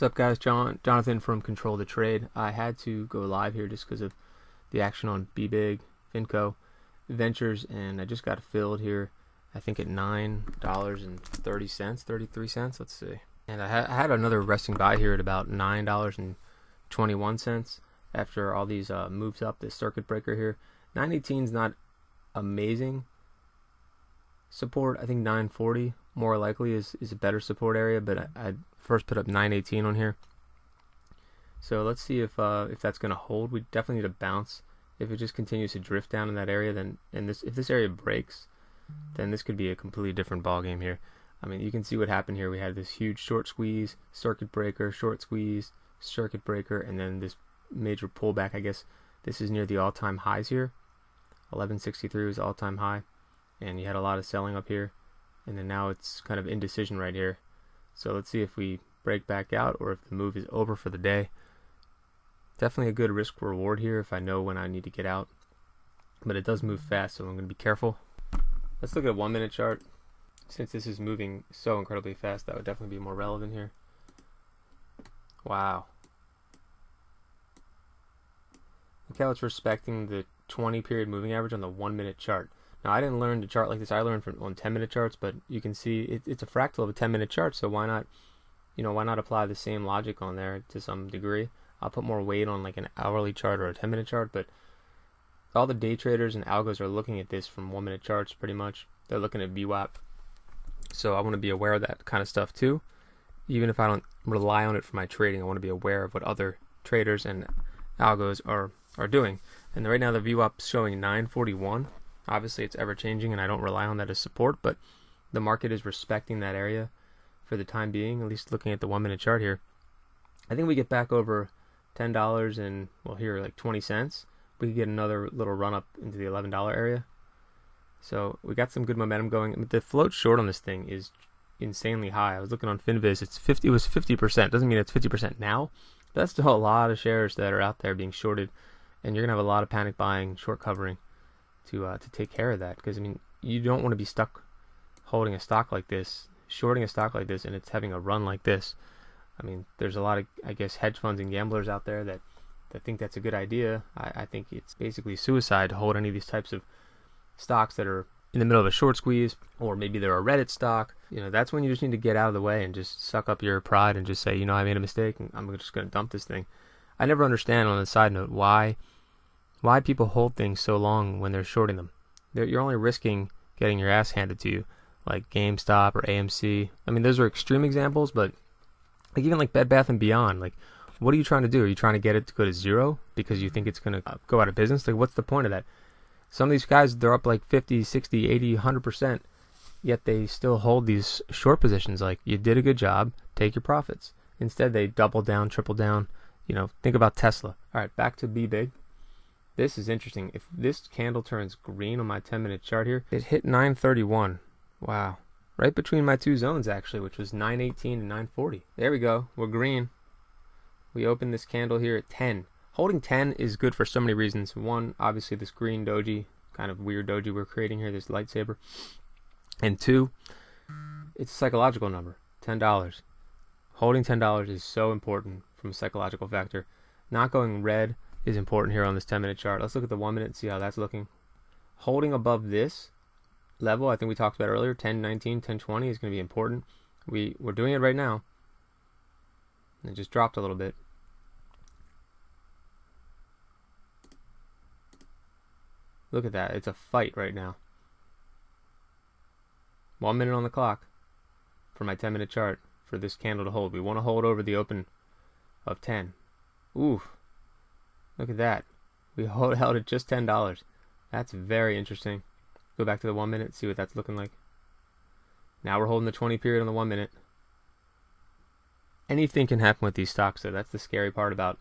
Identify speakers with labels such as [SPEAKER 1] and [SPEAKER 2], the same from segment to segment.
[SPEAKER 1] What's up, guys? Jonathan from Control the Trade. I had to go live here just because of the action on BBIG, Finco, Ventures, and I just got filled here, I think at $9.30, 33 cents. Let's see. And I had another resting buy here at about $9.21 after all these moves up, this circuit breaker here. 918 is not amazing support. I think 940 more likely is a better support area, but I first put up 918 on here. So let's see if that's going to hold. We definitely need a bounce. If it just continues to drift down in that area, then if this area breaks, then this could be a completely different ball game here. I mean, you can see what happened here. We had this huge short squeeze, circuit breaker, short squeeze, circuit breaker, and then this major pullback. I guess this is near the all-time highs here. 1163 was all-time high, and you had a lot of selling up here, and then now it's kind of indecision right here. So let's see if we break back out or if the move is over for the day. Definitely a good risk reward here if I know when I need to get out, but it does move fast, so I'm going to be careful. Let's look at a 1 minute chart. Since this is moving so incredibly fast, that would definitely be more relevant here. Wow. Look how it's respecting the 20 period moving average on the 1 minute chart. Now, I didn't learn to chart like this. I learned on 10-minute charts, but you can see it's a fractal of a 10-minute chart. So why not, why not apply the same logic on there to some degree? I'll put more weight on like an hourly chart or a 10-minute chart, but all the day traders and algos are looking at this from 1 minute charts pretty much. They're looking at VWAP. So I want to be aware of that kind of stuff too. Even if I don't rely on it for my trading, I want to be aware of what other traders and algos are doing. And right now the VWAP is showing 941. Obviously, it's ever-changing, and I don't rely on that as support, but the market is respecting that area for the time being, at least looking at the 1 minute chart here. I think we get back over $10 and, well, here, like 20 cents. We could get another little run-up into the $11 area. So we got some good momentum going. The float short on this thing is insanely high. I was looking on Finviz. It was 50%. Doesn't mean it's 50% now, but that's still a lot of shares that are out there being shorted, and you're going to have a lot of panic buying, short covering to take care of that, because I mean, you don't want to be stuck holding a stock like this, shorting a stock like this, and it's having a run like this. I mean, there's a lot of, I guess, hedge funds and gamblers out there that think that's a good idea. I think it's basically suicide to hold any of these types of stocks that are in the middle of a short squeeze, or maybe they're a Reddit stock. That's when you just need to get out of the way and just suck up your pride and just say, I made a mistake and I'm just going to dump this thing. I never understand, on the side note, why people hold things so long when they're shorting them. You're only risking getting your ass handed to you, like GameStop or AMC. I mean, those are extreme examples, but like even like Bed Bath & Beyond, like, what are you trying to do? Are you trying to get it to go to zero because you think it's going to go out of business? Like, what's the point of that? Some of these guys, they're up like 50, 60, 80, 100%, yet they still hold these short positions. Like, you did a good job, take your profits. Instead, they double down, triple down. Think about Tesla. All right, back to BBIG. This is interesting. If this candle turns green on my 10-minute chart here, it hit 931. Wow. Right between my two zones, actually, which was 918 and 940. There we go. We're green. We opened this candle here at 10. Holding 10 is good for so many reasons. One, obviously this green doji, kind of weird doji we're creating here, this lightsaber. And two, it's a psychological number, $10. Holding $10 is so important from a psychological factor. Not going red is important here on this 10-minute chart. Let's look at the 1 minute and see how that's looking. Holding above this level, I think we talked about earlier, 1019, 1020 is going to be important. We're doing it right now. It just dropped a little bit. Look at that. It's a fight right now. 1 minute on the clock for my 10-minute chart for this candle to hold. We want to hold over the open of 10. Ooh. Look at that. We held at just $10. That's very interesting. Go back to the 1 minute, see what that's looking like. Now we're holding the 20 period on the 1 minute. Anything can happen with these stocks, though. That's the scary part about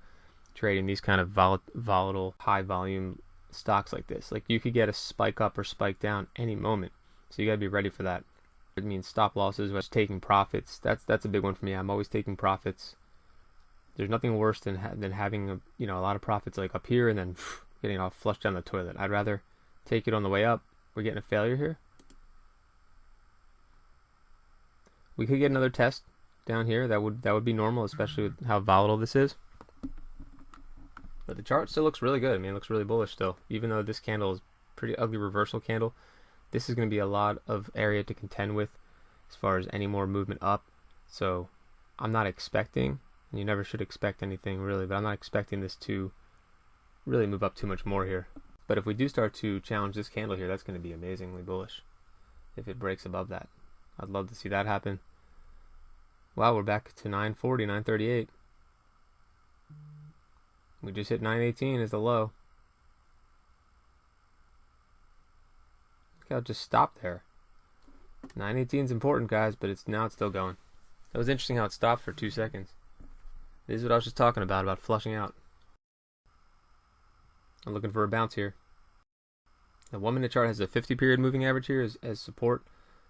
[SPEAKER 1] trading these kind of volatile, high volume stocks like this. Like, you could get a spike up or spike down any moment. So you got to be ready for that. It means stop losses, which taking profits. That's a big one for me. I'm always taking profits. There's nothing worse than having a lot of profits like up here and then getting it all flushed down the toilet. I'd rather take it on the way up. We're getting a failure here. We could get another test down here. That would be normal, especially with how volatile this is. But the chart still looks really good. I mean, it looks really bullish still. Even though this candle is pretty ugly reversal candle, this is going to be a lot of area to contend with as far as any more movement up. So I'm not expecting, and you never should expect anything really, but I'm not expecting this to really move up too much more here. But if we do start to challenge this candle here, that's going to be amazingly bullish if it breaks above that. I'd love to see that happen. Wow, we're back to 940, 938. We just hit 918 as the low. Look how it just stopped there. 918 is important, guys, but now it's still going. That was interesting how it stopped for 2 seconds. This is what I was just talking about flushing out. I'm looking for a bounce here. The 1 minute chart has a 50 period moving average here as support,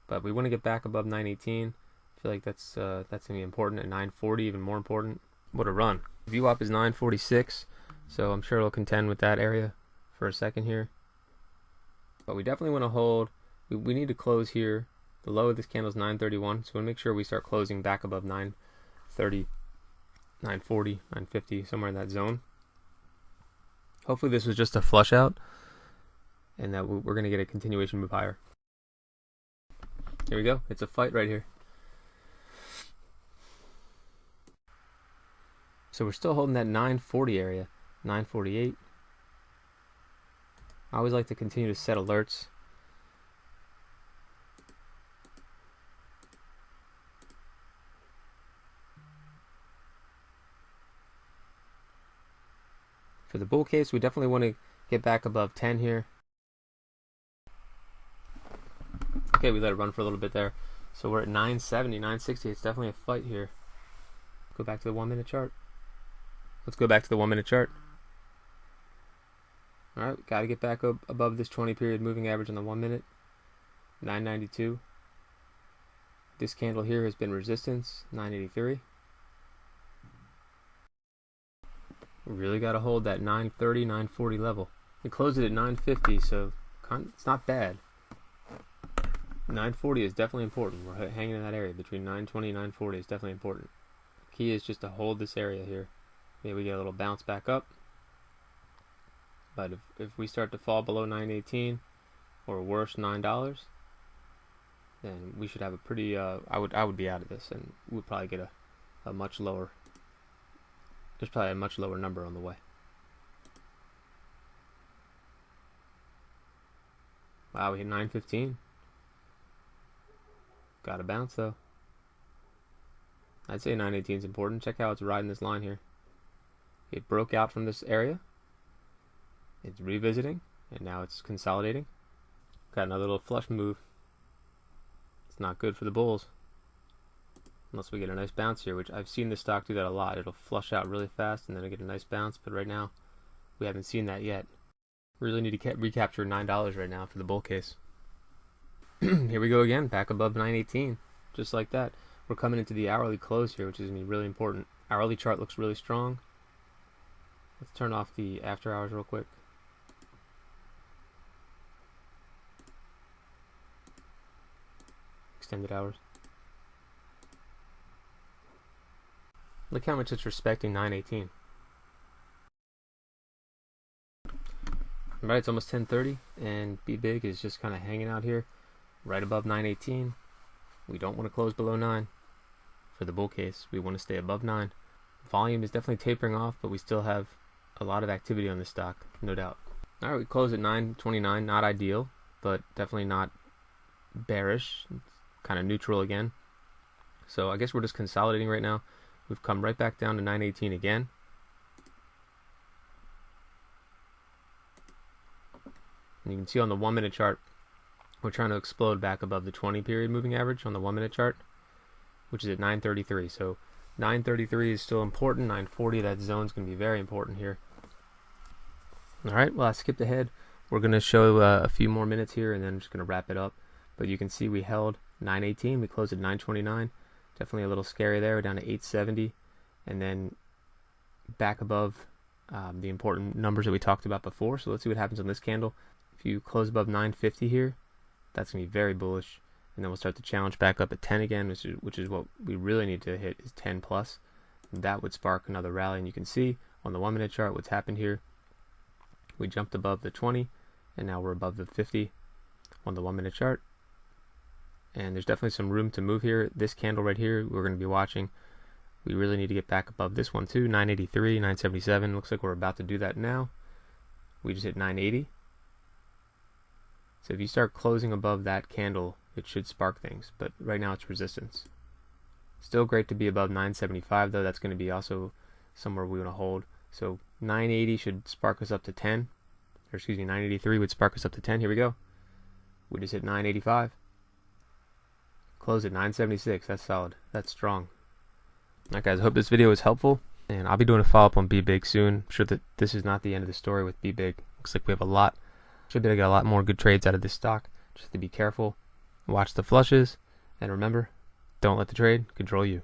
[SPEAKER 1] but we want to get back above 918. I feel like that's going to be important. At 940, even more important. What a run. VWAP is 946, so I'm sure it'll contend with that area for a second here. But we definitely want to hold. We need to close here. The low of this candle is 931, so we'll make sure we start closing back above 930, 940, 950, somewhere in that zone. Hopefully this was just a flush out, and that we're going to get a continuation move higher. Here we go. It's a fight right here. So we're still holding that 940 area, 948. I always like to continue to set alerts. For the bull case, we definitely want to get back above 10 here. Okay, we let it run for a little bit there. So we're at 970, 960. It's definitely a fight here. Go back to the 1 minute chart. Let's go back to the 1 minute chart. Alright, got to get back up above this 20 period moving average on the 1 minute. 992. This candle here has been resistance, 983. We really got to hold that 930, 940 level. We closed it at 950, so it's not bad. 940 is definitely important. We're hanging in that area between 920 and 940 is definitely important. Key is just to hold this area here. Maybe we get a little bounce back up. But if we start to fall below 918 or worse $9, then we should have a pretty I would be out of this, and we'd probably get a much lower. There's probably a much lower number on the way. Wow, we hit 915. Got a bounce though. I'd say 918 is important. Check how it's riding this line here. It broke out from this area. It's revisiting, and now it's consolidating. Got another little flush move. It's not good for the bulls. Unless we get a nice bounce here, which I've seen this stock do that a lot. It'll flush out really fast, and then it'll get a nice bounce. But right now, we haven't seen that yet. Really need to recapture $9 right now for the bull case. Here we go again, back above 918. Just like that. We're coming into the hourly close here, which is going to be really important. Hourly chart looks really strong. Let's turn off the after hours real quick. Extended hours. Look how much it's respecting 918. Alright, it's almost 10:30, and BBIG is just kind of hanging out here, right above 918. We don't want to close below 9 for the bull case. We want to stay above 9. Volume is definitely tapering off, but we still have a lot of activity on this stock, no doubt. Alright, we close at 929. Not ideal, but definitely not bearish. It's kind of neutral again. So I guess we're just consolidating right now. We've come right back down to 918 again. And you can see on the 1 minute chart, we're trying to explode back above the 20 period moving average on the 1 minute chart, which is at 933. So 933 is still important. 940, that zone is going to be very important here. Alright, well, I skipped ahead. We're going to show a few more minutes here, and then I'm just going to wrap it up. But you can see we held 918. We closed at 929. Definitely a little scary there. We're down to 870. And then back above the important numbers that we talked about before. So let's see what happens on this candle. If you close above 950 here, that's going to be very bullish. and then we'll start to challenge back up at 10 again, which is what we really need to hit, is 10 plus. And that would spark another rally, and you can see on the 1 minute chart what's happened here. We jumped above the 20, and now we're above the 50 on the 1 minute chart. And there's definitely some room to move here. This candle right here we're going to be watching. We really need to get back above this one too. 983, 977. Looks like we're about to do that now. We just hit 980. So if you start closing above that candle, it should spark things. But right now it's resistance. Still great to be above 975 though. That's going to be also somewhere we want to hold. So 980 should spark us up to 10. Or excuse me, 983 would spark us up to 10. Here we go. We just hit 985. Close at 976. That's solid. That's strong. Alright guys, I hope this video was helpful, and I'll be doing a follow-up on BBIG soon. I'm sure that this is not the end of the story with BBIG. Looks like we have a lot. Should be able to get a lot more good trades out of this stock. Just to be careful, watch the flushes, and remember, don't let the trade control you.